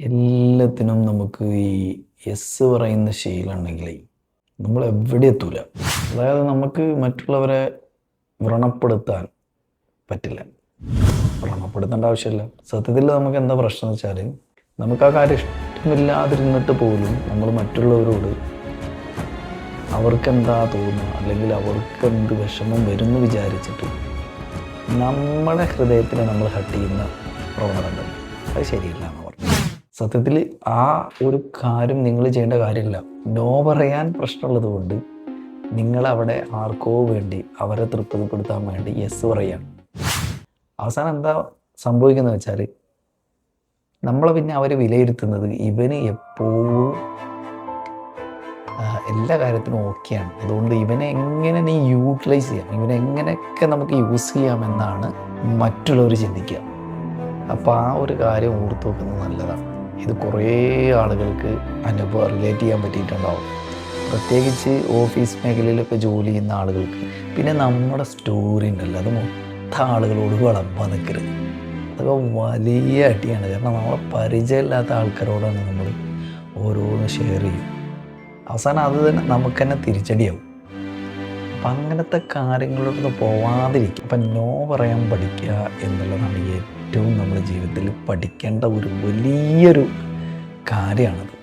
എല്ലാത്തിനും നമുക്ക് ഈ യെസ് പറയുന്ന ശീലമുണ്ടെങ്കിലേ നമ്മൾ എവിടെ എത്തൂല. അതായത് നമുക്ക് മറ്റുള്ളവരെ വ്രണപ്പെടുത്താൻ പറ്റില്ല. വ്രണപ്പെടുത്തേണ്ട ആവശ്യമില്ല. സത്യത്തിൽ നമുക്ക് എന്താ പ്രശ്നം എന്ന് വെച്ചാൽ, നമുക്ക് ആ കാര്യം ഇഷ്ടമില്ലാതിരുന്നിട്ട് പോലും നമ്മൾ മറ്റുള്ളവരോട് അവർക്കെന്താ തോന്നുക, അല്ലെങ്കിൽ അവർക്ക് എന്ത് വിഷമം വരുമെന്ന് വിചാരിച്ചിട്ട് നമ്മുടെ ഹൃദയത്തിനെ നമ്മൾ ഹട്ട് ചെയ്യുന്ന പ്രവണത ഉണ്ട്. അത് ശരിയല്ല എന്ന് പറഞ്ഞു. സത്യത്തിൽ ആ ഒരു കാര്യം നിങ്ങൾ ചെയ്യേണ്ട കാര്യമില്ല. നോ പറയാൻ പ്രശ്നമുള്ളത് കൊണ്ട് നിങ്ങളവിടെ ആർക്കോ വേണ്ടി അവരെ തൃപ്തിപ്പെടുത്താൻ വേണ്ടി യെസ് പറയാണ്. അവസാനം എന്താ സംഭവിക്കുന്നത് വെച്ചാൽ, നമ്മളെ പിന്നെ അവർ വിലയിരുത്തുന്നത് ഇവന് എപ്പോഴും എല്ലാ കാര്യത്തിനും ഓക്കെയാണ്, അതുകൊണ്ട് ഇവനെ എങ്ങനെ നീ യൂട്ടിലൈസ് ചെയ്യാം, ഇവനെ എങ്ങനെയൊക്കെ നമുക്ക് യൂസ് ചെയ്യാമെന്നാണ് മറ്റുള്ളവർ ചിന്തിക്കുക. അപ്പോൾ ആ ഒരു കാര്യം ഓർത്ത് വെക്കുന്നത് നല്ലതാണ്. ഇത് കുറേ ആളുകൾക്ക് റിലേറ്റ് ചെയ്യാൻ പറ്റിയിട്ടുണ്ടാവും. പ്രത്യേകിച്ച് ഓഫീസ് മേഖലയിലൊക്കെ ജോലി ചെയ്യുന്ന ആളുകൾക്ക്. പിന്നെ നമ്മുടെ സ്റ്റോറി ഉണ്ടല്ലോ, അത് മൊത്തം ആളുകളോട് വിളമ്പാൻ നിൽക്കരുത്. അതൊക്കെ വലിയ അടിയാണ്. കാരണം നമ്മളെ പരിചയമില്ലാത്ത ആൾക്കാരോടാണ് നമ്മൾ ഓരോന്ന് ഷെയർ ചെയ്യും. അവസാനം അത് തന്നെ നമുക്ക് തന്നെ തിരിച്ചടിയാവും. അപ്പം അങ്ങനത്തെ കാര്യങ്ങളോടൊന്നും പോവാതിരിക്കും. അപ്പം നോ പറയാൻ പഠിക്കുക എന്നുള്ളതാണ് ഏറ്റവും നമ്മുടെ ജീവിതത്തിൽ പഠിക്കേണ്ട ഒരു വലിയൊരു കാര്യമാണത്.